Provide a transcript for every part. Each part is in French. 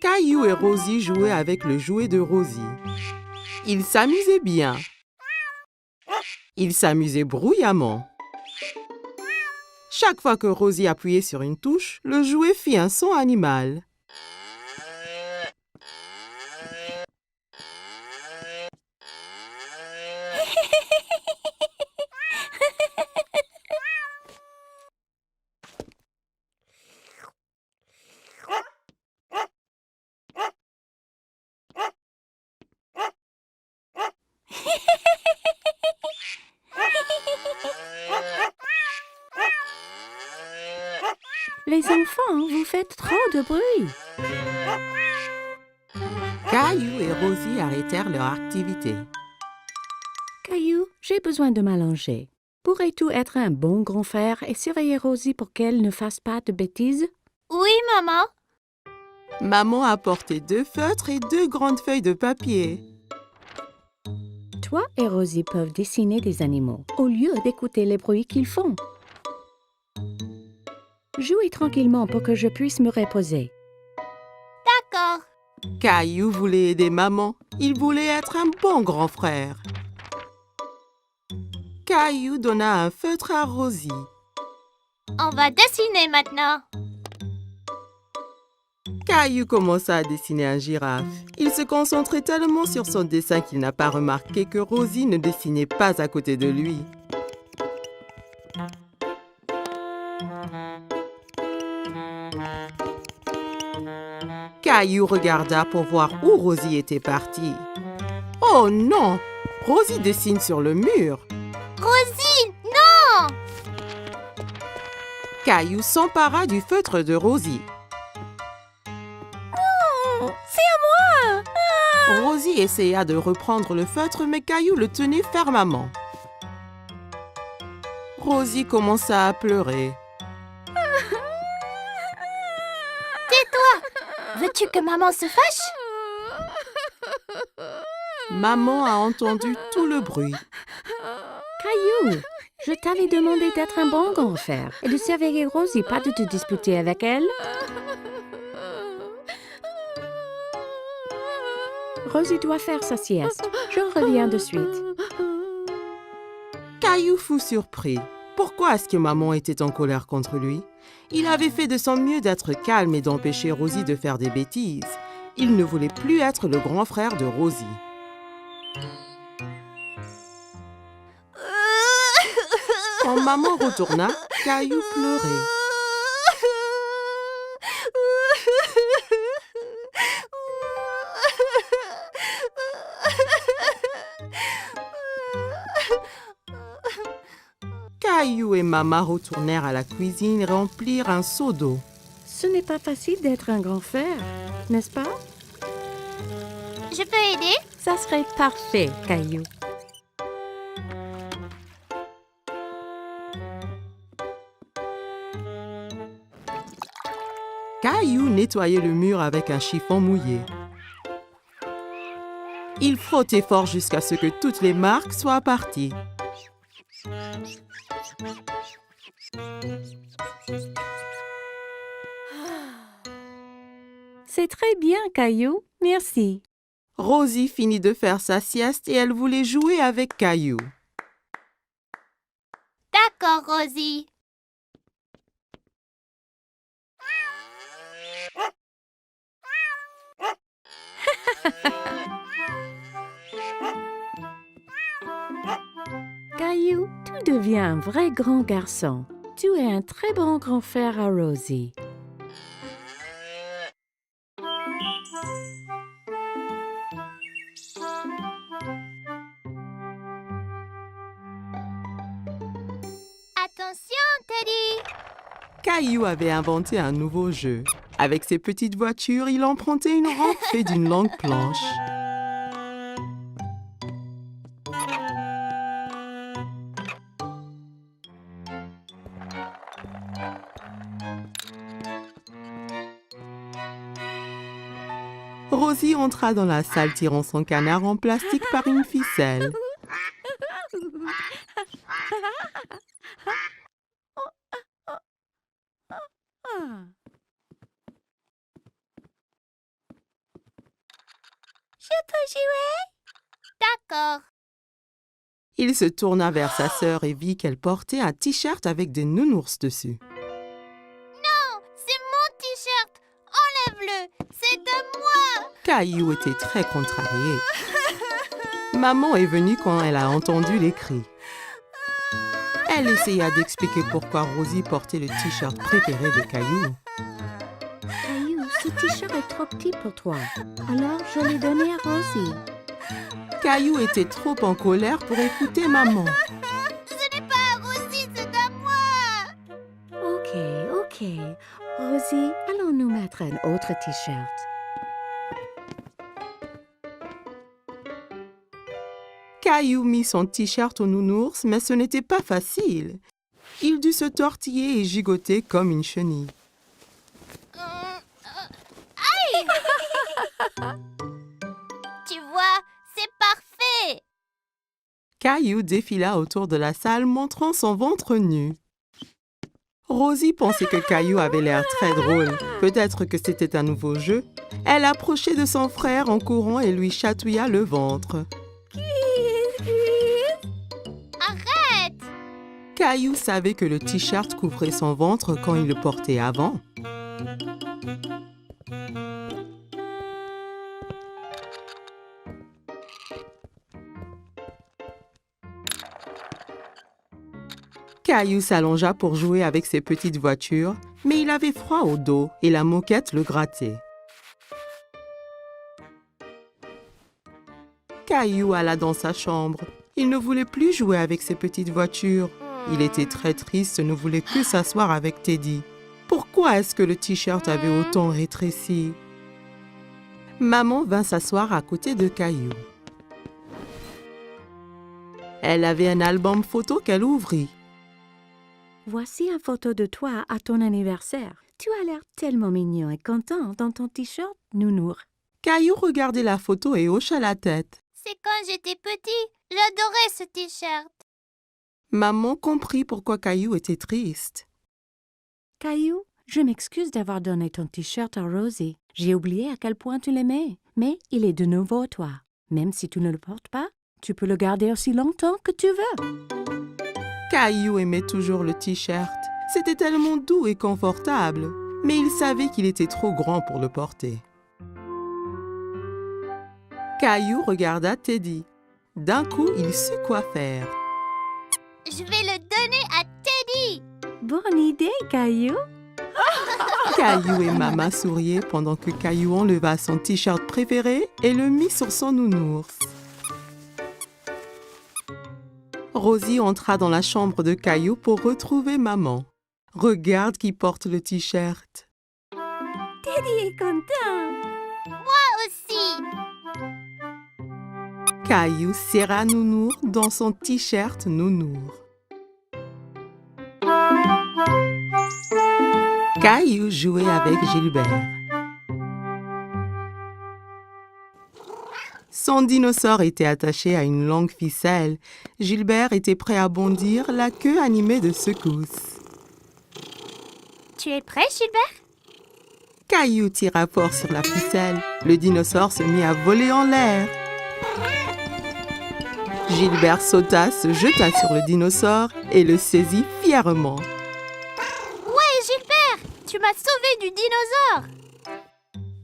Caillou et Rosie jouaient avec le jouet de Rosie. Ils s'amusaient bien. Ils s'amusaient bruyamment. Chaque fois que Rosie appuyait sur une touche, le jouet fit un son animal. Les enfants, vous faites trop de bruit. Caillou et Rosie arrêtèrent leur activité. Caillou, j'ai besoin de m'allonger. Pourrais-tu être un bon grand frère et surveiller Rosie pour qu'elle ne fasse pas de bêtises? Oui, maman. Maman apportait 2 feutres et 2 grandes feuilles de papier. Toi et Rosie peuvent dessiner des animaux au lieu d'écouter les bruits qu'ils font. Jouez tranquillement pour que je puisse me reposer. D'accord. Caillou voulait aider maman. Il voulait être un bon grand frère. Caillou donna un feutre à Rosie. On va dessiner maintenant. Caillou commença à dessiner un girafe. Il se concentrait tellement sur son dessin qu'il n'a pas remarqué que Rosie ne dessinait pas à côté de lui. Caillou regarda pour voir où Rosie était partie. Oh non! Rosie dessine sur le mur. Rosie, non! Caillou s'empara du feutre de Rosie. C'est à moi! Rosie essaya de reprendre le feutre, mais Caillou le tenait fermement. Rosie commença à pleurer. Veux-tu que maman se fâche? Maman a entendu tout le bruit. Caillou, je t'avais demandé d'être un bon grand frère et de surveiller Rosie, pas de te disputer avec elle. Rosie doit faire sa sieste. Je reviens de suite. Caillou fut surpris. Pourquoi est-ce que maman était en colère contre lui? Il avait fait de son mieux d'être calme et d'empêcher Rosie de faire des bêtises. Il ne voulait plus être le grand frère de Rosie. Quand maman retourna, Caillou pleurait. Caillou et maman retournèrent à la cuisine et remplirent un seau d'eau. Ce n'est pas facile d'être un grand frère, n'est-ce pas? Je peux aider? Ça serait parfait, Caillou. Caillou nettoyait le mur avec un chiffon mouillé. Il frottait fort jusqu'à ce que toutes les marques soient parties. C'est très bien, Caillou. Merci. Rosie finit de faire sa sieste et elle voulait jouer avec Caillou. D'accord, Rosie. Caillou, tu deviens un vrai grand garçon. Tu es un très bon grand frère à Rosie. Attention, Teddy. Caillou avait inventé un nouveau jeu. Avec ses petites voitures, il empruntait une rampe faite d'une longue planche. Rosie entra dans la salle tirant son canard en plastique par une ficelle. Je peux jouer? D'accord. Il se tourna vers sa sœur et vit qu'elle portait un t-shirt avec des nounours dessus. Non, c'est mon t-shirt. Enlève-le. C'est de moi. Caillou était très contrarié. Maman est venue quand elle a entendu les cris. Elle essaya d'expliquer pourquoi Rosie portait le t-shirt préféré de Caillou. Caillou, ce t-shirt est trop petit pour toi. Alors, je l'ai donné à Rosie. Caillou était trop en colère pour écouter maman. Ce n'est pas à Rosie, c'est à moi. Ok. Rosie, allons nous mettre un autre t-shirt. Caillou mit son t-shirt au nounours, mais ce n'était pas facile. Il dut se tortiller et gigoter comme une chenille. Aïe. Tu vois, c'est parfait. Caillou défila autour de la salle montrant son ventre nu. Rosie pensait que Caillou avait l'air très drôle. Peut-être que c'était un nouveau jeu. Elle approchait de son frère en courant et lui chatouilla le ventre. Arrête. Caillou savait que le t-shirt couvrait son ventre quand il le portait avant. Caillou s'allongea pour jouer avec ses petites voitures, mais il avait froid au dos et la moquette le grattait. Caillou alla dans sa chambre. Il ne voulait plus jouer avec ses petites voitures. Il était très triste et ne voulait que s'asseoir avec Teddy. Pourquoi est-ce que le t-shirt avait autant rétréci? Maman vint s'asseoir à côté de Caillou. Elle avait un album photo qu'elle ouvrit. Voici une photo de toi à ton anniversaire. Tu as l'air tellement mignon et content dans ton t-shirt nounours. Caillou regardait la photo et hocha la tête. C'est quand j'étais petit. J'adorais ce t-shirt. Maman comprit pourquoi Caillou était triste. Caillou, je m'excuse d'avoir donné ton t-shirt à Rosie. J'ai oublié à quel point tu l'aimais, mais il est de nouveau à toi. Même si tu ne le portes pas, tu peux le garder aussi longtemps que tu veux. Caillou aimait toujours le t-shirt. C'était tellement doux et confortable, mais il savait qu'il était trop grand pour le porter. Caillou regarda Teddy. D'un coup, il sut quoi faire. Je vais le donner à Teddy. Bonne idée, Caillou. Caillou et Maman souriaient pendant que Caillou enleva son t-shirt préféré et le mit sur son nounours. Rosie entra dans la chambre de Caillou pour retrouver Maman. Regarde qui porte le t-shirt. Teddy est content. Aussi. Caillou serra Nounours dans son t-shirt Nounours. Caillou jouait avec Gilbert. Son dinosaure était attaché à une longue ficelle. Gilbert était prêt à bondir, la queue animée de secousses. Tu es prêt, Gilbert? Caillou tira fort sur la ficelle. Le dinosaure se mit à voler en l'air. Gilbert sauta, se jeta sur le dinosaure et le saisit fièrement. Ouais, Gilbert, tu m'as sauvé du dinosaure.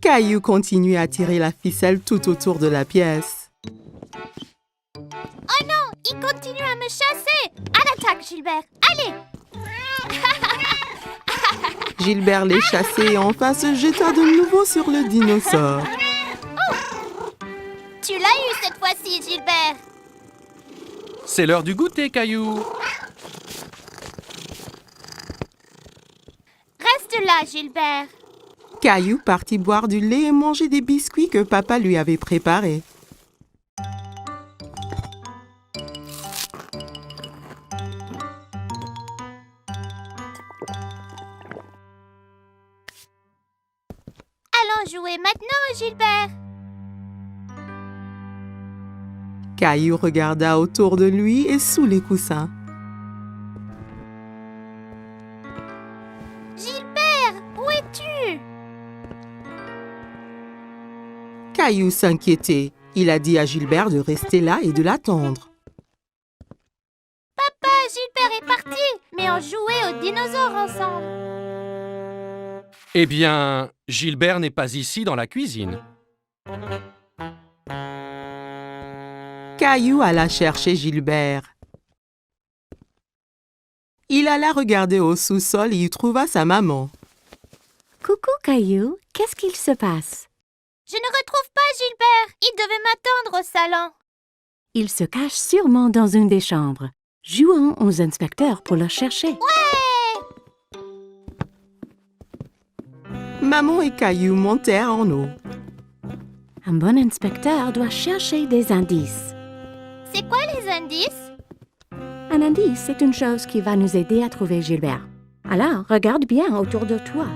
Caillou continuait à tirer la ficelle tout autour de la pièce. Oh non, il continue à me chasser. À l'attaque, Gilbert. Allez. Gilbert les chassait et enfin se jeta de nouveau sur le dinosaure. Tu l'as eu cette fois-ci, Gilbert. C'est l'heure du goûter, Caillou. Reste là, Gilbert. Caillou partit boire du lait et manger des biscuits que papa lui avait préparés. Allons jouer maintenant, Gilbert. Caillou regarda autour de lui et sous les coussins. Gilbert, où es-tu? Caillou s'inquiétait. Il a dit à Gilbert de rester là et de l'attendre. Papa, Gilbert est parti, mais on jouait aux dinosaures ensemble. Eh bien, Gilbert n'est pas ici dans la cuisine. Caillou alla chercher Gilbert. Il alla regarder au sous-sol et y trouva sa maman. Coucou, Caillou, qu'est-ce qu'il se passe? Je ne retrouve pas Gilbert. Il devait m'attendre au salon. Il se cache sûrement dans une des chambres. Jouons aux inspecteurs pour le chercher. Maman et Caillou montèrent en haut. Un bon inspecteur doit chercher des indices. C'est quoi les indices? Un indice, c'est une chose qui va nous aider à trouver Gilbert. Alors, regarde bien autour de toi.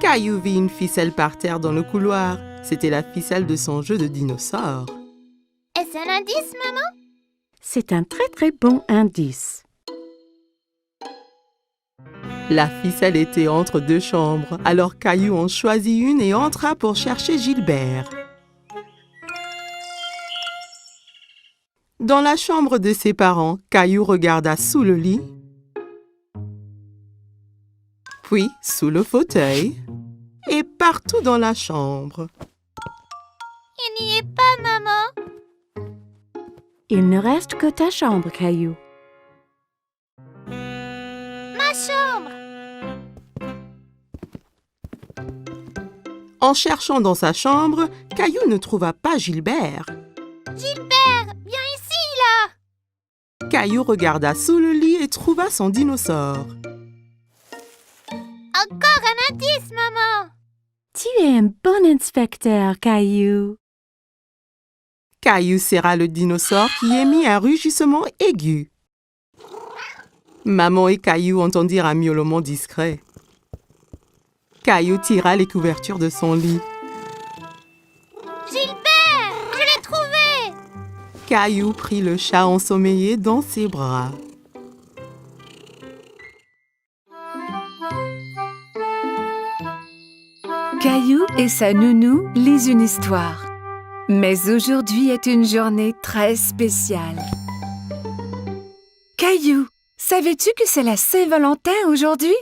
Caillou vit une ficelle par terre dans le couloir. C'était la ficelle de son jeu de dinosaure. Est-ce un indice, maman? C'est un très très bon indice. La ficelle était entre deux chambres, alors Caillou en choisit une et entra pour chercher Gilbert. Dans la chambre de ses parents, Caillou regarda sous le lit, puis sous le fauteuil et partout dans la chambre. Il n'y est pas, maman. Il ne reste que ta chambre, Caillou. Ma chambre. En cherchant dans sa chambre, Caillou ne trouva pas Gilbert. Gilbert, viens ici, là. Caillou regarda sous le lit et trouva son dinosaure. Encore un indice, maman. Tu es un bon inspecteur, Caillou. Caillou serra le dinosaure qui émit un rugissement aigu. Maman et Caillou entendirent un miaulement discret. Caillou tira les couvertures de son lit. Gilbert, je l'ai trouvé. Caillou prit le chat ensommeillé dans ses bras. Caillou et sa nounou lisent une histoire. Mais aujourd'hui est une journée très spéciale. Caillou, savais-tu que c'est la Saint-Valentin aujourd'hui?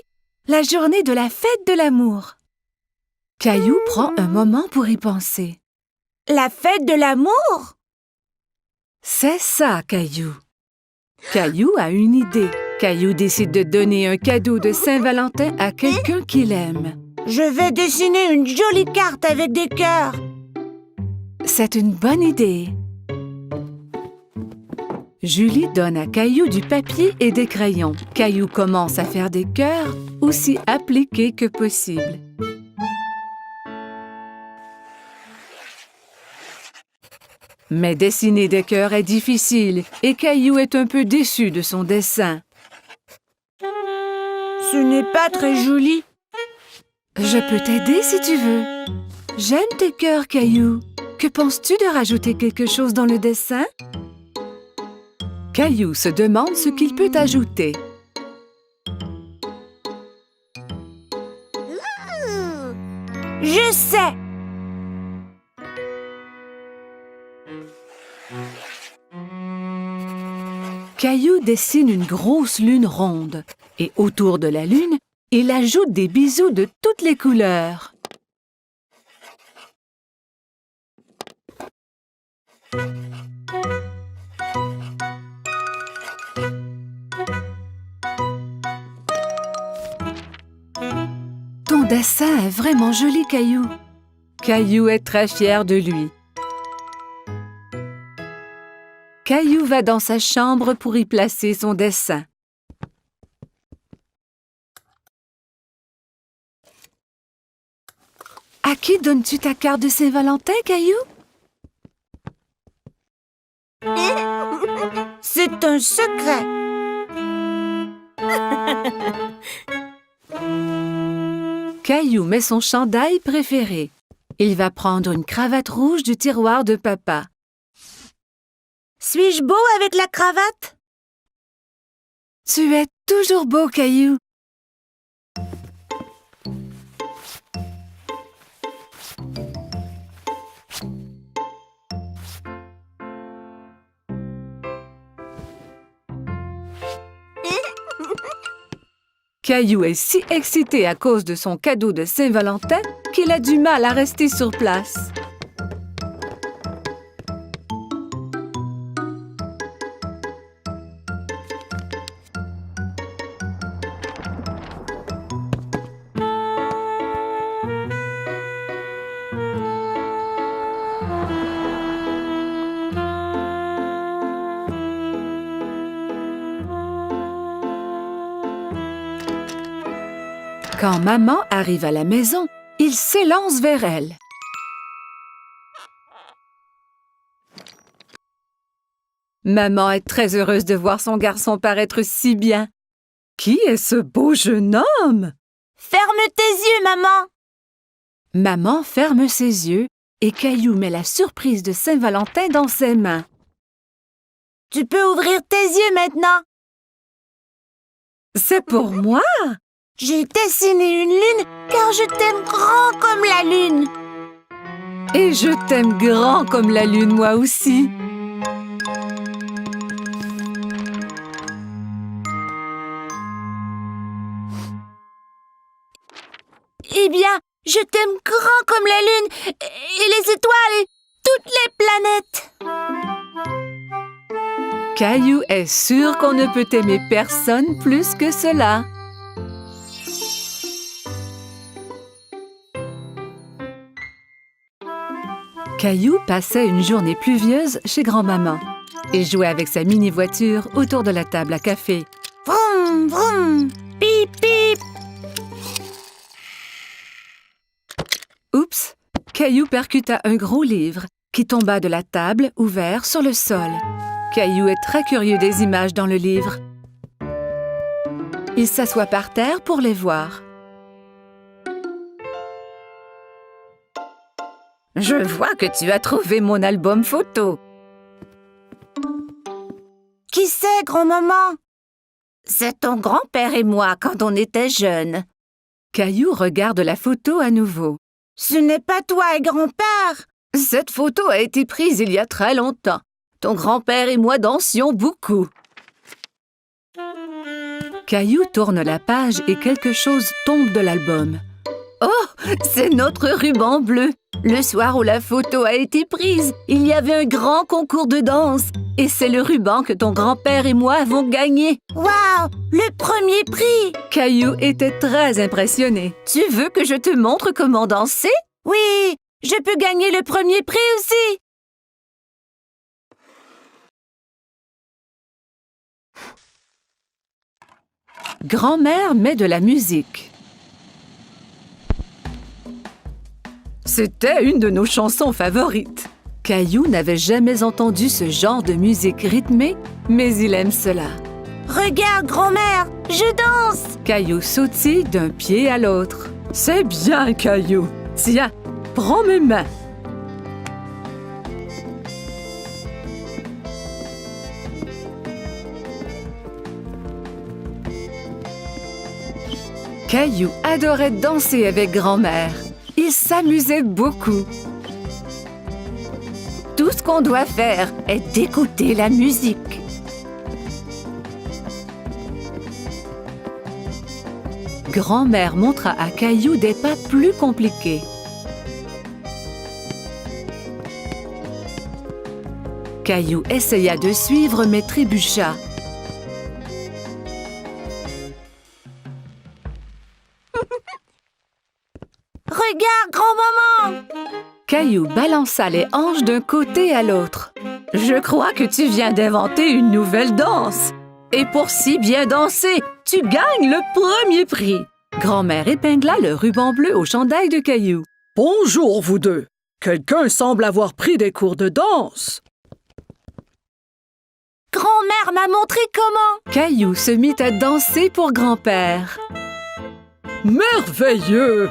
La journée de la fête de l'amour. Caillou prend un moment pour y penser. La fête de l'amour? C'est ça, Caillou. Caillou a une idée. Caillou décide de donner un cadeau de Saint-Valentin à quelqu'un qu'il aime. Je vais dessiner une jolie carte avec des cœurs. C'est une bonne idée. Julie donne à Caillou du papier et des crayons. Caillou commence à faire des cœurs aussi appliqués que possible. Mais dessiner des cœurs est difficile et Caillou est un peu déçu de son dessin. Ce n'est pas très joli. Je peux t'aider si tu veux. J'aime tes cœurs, Caillou. Que penses-tu de rajouter quelque chose dans le dessin? Caillou se demande ce qu'il peut ajouter. Je sais. Caillou dessine une grosse lune ronde et autour de la lune, il ajoute des bisous de toutes les couleurs. Ton dessin est vraiment joli, Caillou. Caillou est très fier de lui. Caillou va dans sa chambre pour y placer son dessin. À qui donnes-tu ta carte de Saint-Valentin, Caillou? C'est un secret. Caillou met son chandail préféré. Il va prendre une cravate rouge du tiroir de papa. Suis-je beau avec la cravate? Tu es toujours beau, Caillou. Caillou est si excité à cause de son cadeau de Saint-Valentin qu'il a du mal à rester sur place. Quand maman arrive à la maison, il s'élance vers elle. Maman est très heureuse de voir son garçon paraître si bien. Qui est ce beau jeune homme? Ferme tes yeux, maman. Maman ferme ses yeux et Caillou met la surprise de Saint-Valentin dans ses mains. Tu peux ouvrir tes yeux maintenant. C'est pour moi? J'ai dessiné une lune car je t'aime grand comme la lune. Et je t'aime grand comme la lune, moi aussi. Eh bien, je t'aime grand comme la lune et les étoiles et toutes les planètes. Caillou est sûr qu'on ne peut aimer personne plus que cela. Caillou passait une journée pluvieuse chez grand-maman et jouait avec sa mini-voiture autour de la table à café. Vroom, vroom, pip, pip. Oups! Caillou percuta un gros livre qui tomba de la table ouvert sur le sol. Caillou est très curieux des images dans le livre. Il s'assoit par terre pour les voir. Je vois que tu as trouvé mon album photo. Qui c'est, grand-maman? C'est ton grand-père et moi quand on était jeunes. Caillou regarde la photo à nouveau. Ce n'est pas toi et grand-père. Cette photo a été prise il y a très longtemps. Ton grand-père et moi dansions beaucoup. Caillou tourne la page et quelque chose tombe de l'album. Oh, c'est notre ruban bleu. Le soir où la photo a été prise, il y avait un grand concours de danse. Et c'est le ruban que ton grand-père et moi avons gagné. Waouh, le premier prix. Caillou était très impressionné. Tu veux que je te montre comment danser? Oui, je peux gagner le premier prix aussi. Grand-mère met de la musique. C'était une de nos chansons favorites. Caillou n'avait jamais entendu ce genre de musique rythmée, mais il aime cela. Regarde, grand-mère, je danse. Caillou sautille d'un pied à l'autre. C'est bien, Caillou. Tiens, prends mes mains. Caillou adorait danser avec grand-mère. Il s'amusait beaucoup. Tout ce qu'on doit faire est d'écouter la musique. Grand-mère montra à Caillou des pas plus compliqués. Caillou essaya de suivre mais trébucha. Regarde, grand-maman. Caillou balança les hanches d'un côté à l'autre. « Je crois que tu viens d'inventer une nouvelle danse. Et pour si bien danser, tu gagnes le premier prix. » Grand-mère épingla le ruban bleu au chandail de Caillou. « Bonjour, vous deux. Quelqu'un semble avoir pris des cours de danse. » Grand-mère m'a montré comment. Caillou se mit à danser pour grand-père. « Merveilleux! »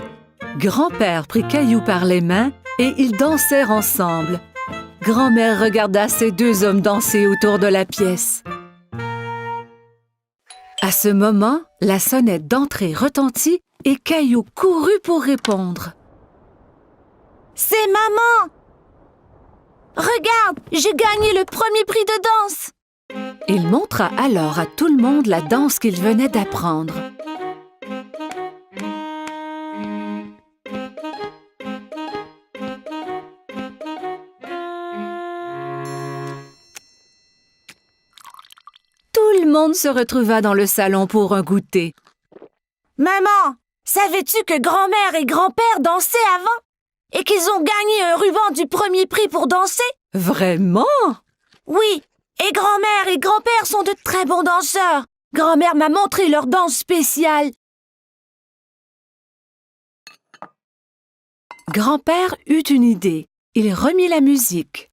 Grand-père prit Caillou par les mains et ils dansèrent ensemble. Grand-mère regarda ces deux hommes danser autour de la pièce. À ce moment, la sonnette d'entrée retentit et Caillou courut pour répondre. « C'est maman! Regarde, j'ai gagné le premier prix de danse! » Il montra alors à tout le monde la danse qu'il venait d'apprendre. le monde se retrouva dans le salon pour un goûter. Maman, savais-tu que grand-mère et grand-père dansaient avant? Et qu'ils ont gagné un ruban du premier prix pour danser? Vraiment? Oui, et grand-mère et grand-père sont de très bons danseurs. Grand-mère m'a montré leur danse spéciale. Grand-père eut une idée. Il remit la musique.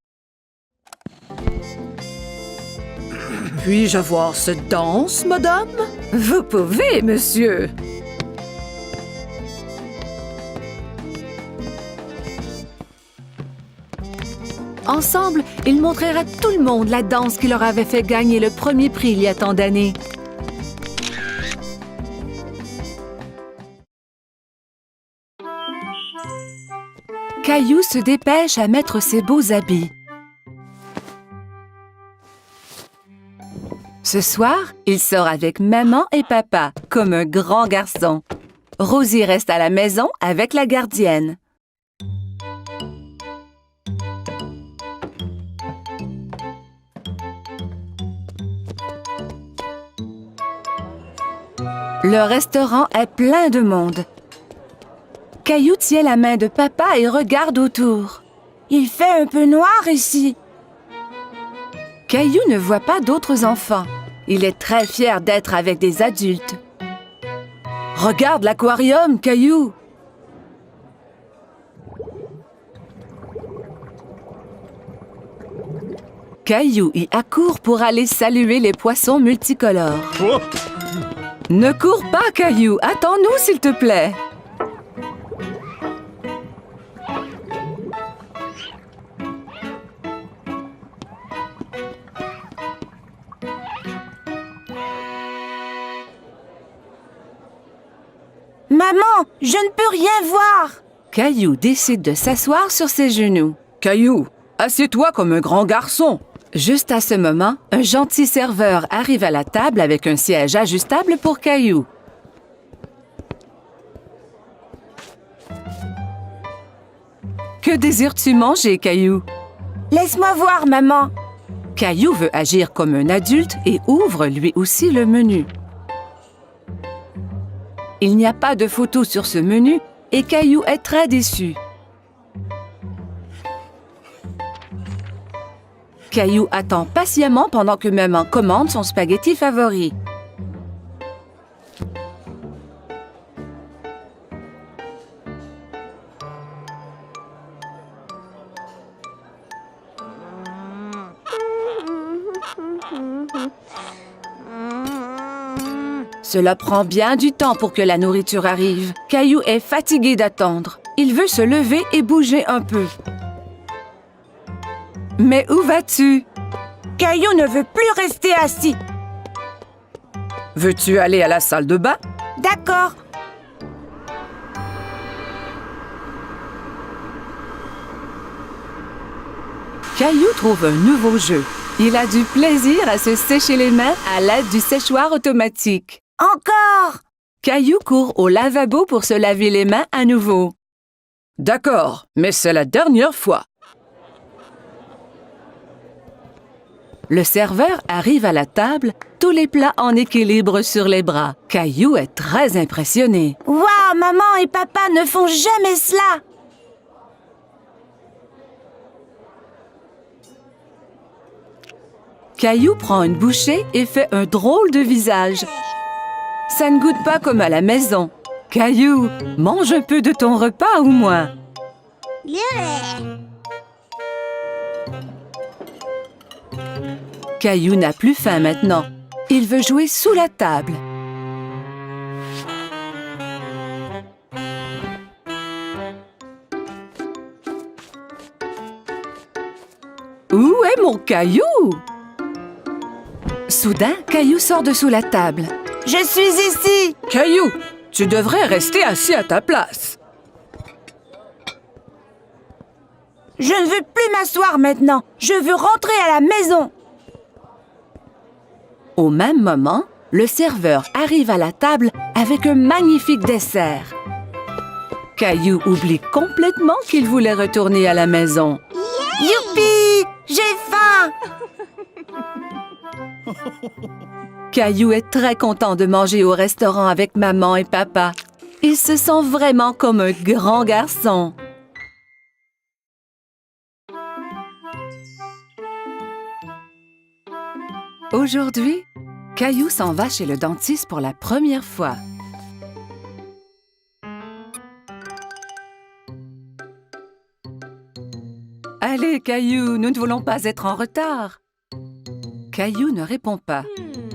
Puis-je avoir cette danse, madame? Vous pouvez, monsieur. Ensemble, ils montrèrent à tout le monde la danse qui leur avait fait gagner le premier prix il y a tant d'années. Caillou se dépêche à mettre ses beaux habits. Ce soir, il sort avec maman et papa, comme un grand garçon. Rosie reste à la maison avec la gardienne. Le restaurant est plein de monde. Caillou tient la main de papa et regarde autour. Il fait un peu noir ici. Caillou ne voit pas d'autres enfants. Il est très fier d'être avec des adultes. Regarde l'aquarium, Caillou! Caillou y accourt pour aller saluer les poissons multicolores. Oh! Ne cours pas, Caillou! Attends-nous, s'il te plaît! Maman, je ne peux rien voir. Caillou décide de s'asseoir sur ses genoux. Caillou, assieds-toi comme un grand garçon. Juste à ce moment, un gentil serveur arrive à la table avec un siège ajustable pour Caillou. Que désires-tu manger, Caillou? Laisse-moi voir, maman. Caillou veut agir comme un adulte et ouvre lui aussi le menu. Il n'y a pas de photo sur ce menu et Caillou est très déçu. Caillou attend patiemment pendant que maman commande son spaghetti favori. Cela prend bien du temps pour que la nourriture arrive. Caillou est fatigué d'attendre. Il veut se lever et bouger un peu. Mais où vas-tu? Caillou ne veut plus rester assis. Veux-tu aller à la salle de bain? D'accord. Caillou trouve un nouveau jeu. Il a du plaisir à se sécher les mains à l'aide du séchoir automatique. Encore. Caillou court au lavabo pour se laver les mains à nouveau. D'accord, mais c'est la dernière fois. Le serveur arrive à la table, tous les plats en équilibre sur les bras. Caillou est très impressionné. Waouh, maman et papa ne font jamais cela. Caillou prend une bouchée et fait un drôle de visage. Ça ne goûte pas comme à la maison. Caillou, mange un peu de ton repas au moins. Caillou n'a plus faim maintenant. Il veut jouer sous la table. Où est mon Caillou? Soudain, Caillou sort de sous la table. Je suis ici. Caillou, tu devrais rester assis à ta place. Je ne veux plus m'asseoir maintenant. Je veux rentrer à la maison. Au même moment, le serveur arrive à la table avec un magnifique dessert. Caillou oublie complètement qu'il voulait retourner à la maison. Youpi! J'ai faim. Caillou est très content de manger au restaurant avec maman et papa. Il se sent vraiment comme un grand garçon. Aujourd'hui, Caillou s'en va chez le dentiste pour la première fois. Allez, Caillou, nous ne voulons pas être en retard. Caillou ne répond pas.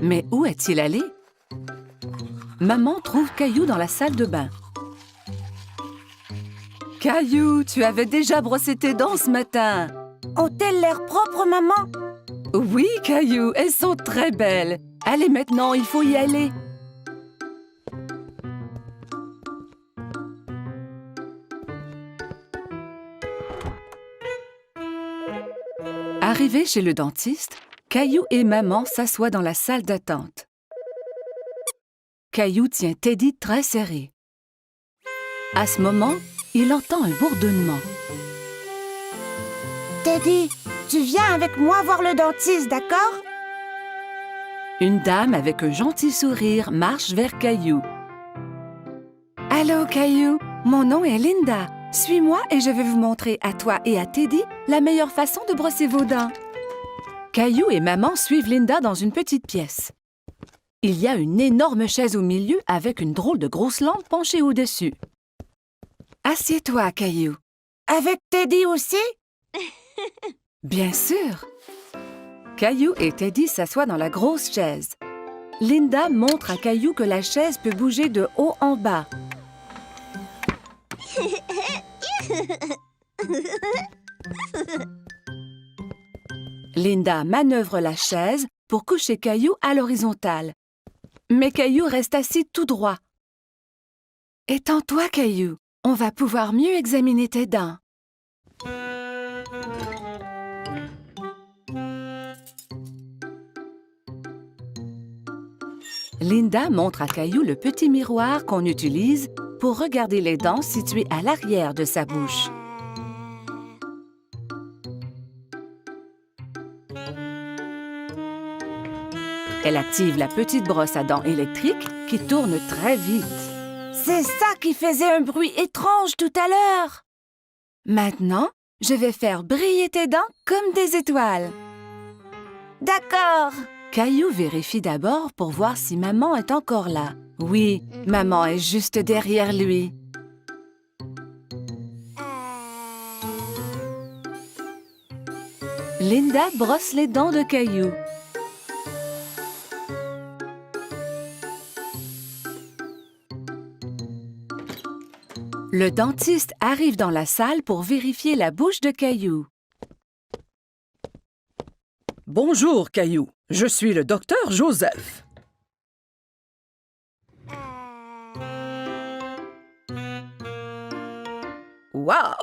Mais où est-il allé? Maman trouve Caillou dans la salle de bain. Caillou, tu avais déjà brossé tes dents ce matin. Ont-elles l'air propres, maman? Oui, Caillou, elles sont très belles. Allez maintenant, il faut y aller. Arrivés chez le dentiste, Caillou et maman s'assoient dans la salle d'attente. Caillou tient Teddy très serré. À ce moment, il entend un bourdonnement. Teddy, tu viens avec moi voir le dentiste, d'accord? Une dame avec un gentil sourire marche vers Caillou. Allô, Caillou, mon nom est Linda. Suis-moi et je vais vous montrer à toi et à Teddy la meilleure façon de brosser vos dents. Caillou et maman suivent Linda dans une petite pièce. Il y a une énorme chaise au milieu avec une drôle de grosse lampe penchée au-dessus. Assieds-toi, Caillou. Avec Teddy aussi? Bien sûr. Caillou et Teddy s'assoient dans la grosse chaise. Linda montre à Caillou que la chaise peut bouger de haut en bas. Linda manœuvre la chaise pour coucher Caillou à l'horizontale. Mais Caillou reste assis tout droit. Étends-toi, Caillou. On va pouvoir mieux examiner tes dents. Linda montre à Caillou le petit miroir qu'on utilise pour regarder les dents situées à l'arrière de sa bouche. Elle active la petite brosse à dents électrique qui tourne très vite. C'est ça qui faisait un bruit étrange tout à l'heure. Maintenant, je vais faire briller tes dents comme des étoiles. D'accord. Caillou vérifie d'abord pour voir si maman est encore là. Oui, maman est juste derrière lui. Linda brosse les dents de Caillou. Le dentiste arrive dans la salle pour vérifier la bouche de Caillou. Bonjour, Caillou. Je suis le docteur Joseph. Wow!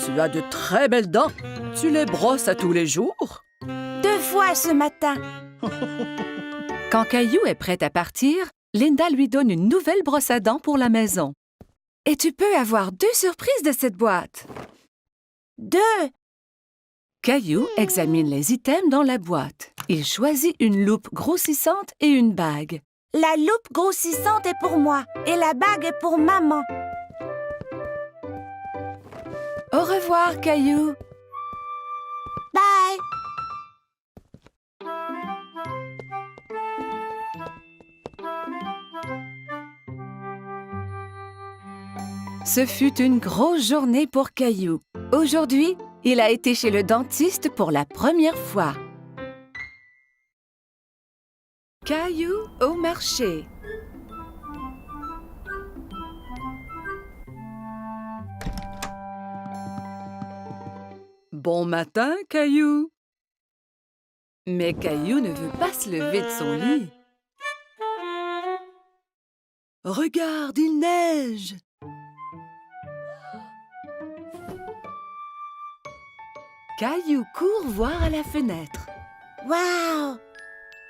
Tu as de très belles dents. Tu les brosses à tous les jours? 2 fois ce matin. Quand Caillou est prêt à partir, Linda lui donne une nouvelle brosse à dents pour la maison. Et tu peux avoir 2 surprises de cette boîte. 2. Caillou examine les items dans la boîte. Il choisit une loupe grossissante et une bague. La loupe grossissante est pour moi et la bague est pour maman. Au revoir, Caillou. Bye. Ce fut une grosse journée pour Caillou. Aujourd'hui, il a été chez le dentiste pour la première fois. Caillou au marché. Bon matin, Caillou. Mais Caillou ne veut pas se lever de son lit. Regarde, il neige. Caillou court voir à la fenêtre. Wow!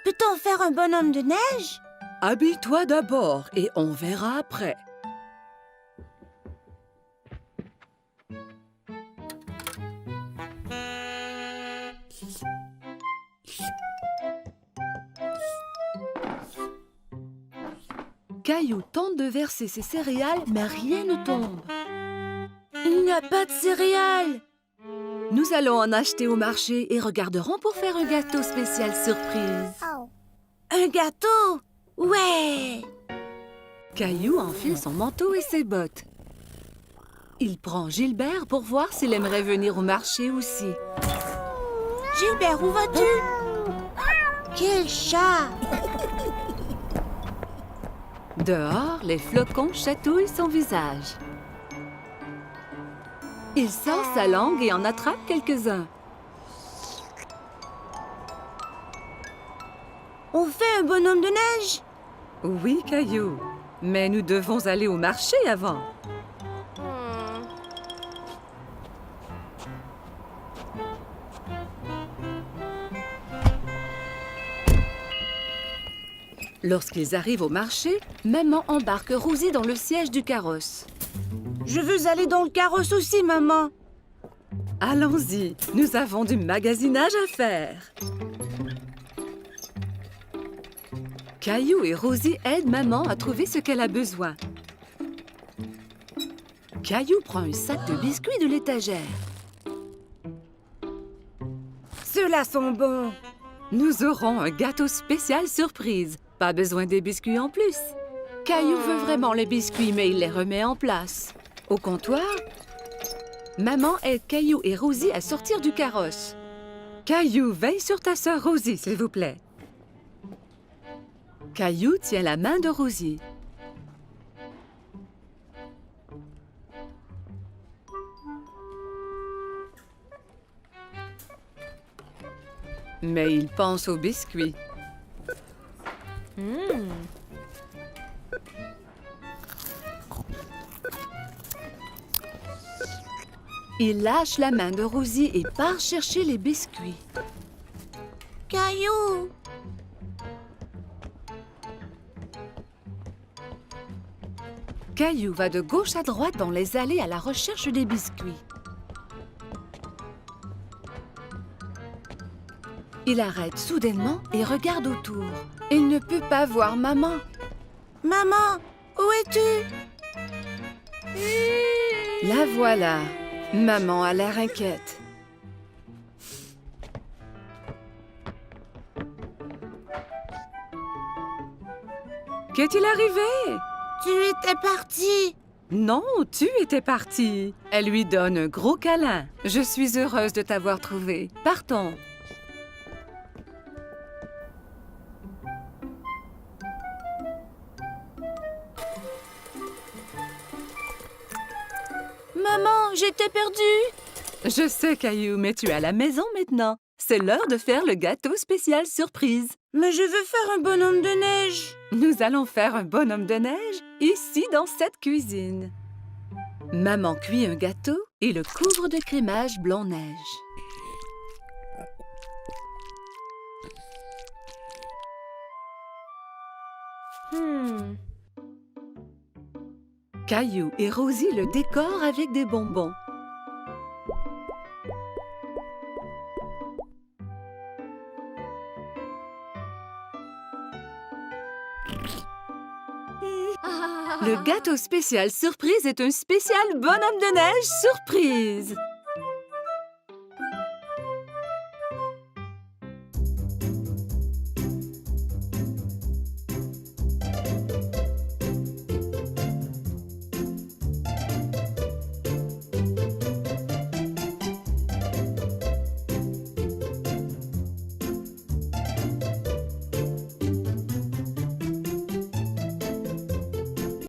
Peut-on faire un bonhomme de neige? Habille-toi d'abord et on verra après. Caillou tente de verser ses céréales, mais rien ne tombe. Il n'y a pas de céréales. Nous allons en acheter au marché et regarderons pour faire un gâteau spécial surprise. Un gâteau? Ouais! Caillou enfile son manteau et ses bottes. Il prend Gilbert pour voir s'il aimerait venir au marché aussi. Gilbert, où vas-tu? Quel chat! Dehors, les flocons chatouillent son visage. Il sort sa langue et en attrape quelques-uns. On fait un bonhomme de neige? Oui, Caillou, mais nous devons aller au marché avant. Lorsqu'ils arrivent au marché, maman embarque Rosie dans le siège du carrosse. Je veux aller dans le carrosse aussi, maman. Allons-y, nous avons du magasinage à faire. Caillou et Rosie aident maman à trouver ce qu'elle a besoin. Caillou prend un sac de biscuits de l'étagère. Ceux-là sont bons. Nous aurons un gâteau spécial surprise. Pas besoin des biscuits en plus. Caillou veut vraiment les biscuits, mais il les remet en place. Au comptoir, maman aide Caillou et Rosie à sortir du carrosse. Caillou, veille sur ta sœur Rosie, s'il vous plaît. Caillou tient la main de Rosie. Mais il pense aux biscuits. Il lâche la main de Rosie et part chercher les biscuits. Caillou! Caillou va de gauche à droite dans les allées à la recherche des biscuits. Il arrête soudainement et regarde autour. Il ne peut pas voir maman. Maman, où es-tu? La voilà. Maman a l'air inquiète. Qu'est-il arrivé? Tu étais partie. Non, tu étais partie. Elle lui donne un gros câlin. Je suis heureuse de t'avoir trouvé. Partons. Maman, j'étais perdue. Je sais, Caillou, mais tu es à la maison maintenant. C'est l'heure de faire le gâteau spécial surprise. Mais je veux faire un bonhomme de neige. Nous allons faire un bonhomme de neige ici dans cette cuisine. Maman cuit un gâteau et le couvre de crémage blanc-neige. Caillou et Rosie le décorent avec des bonbons. Le gâteau spécial surprise est un spécial bonhomme de neige surprise.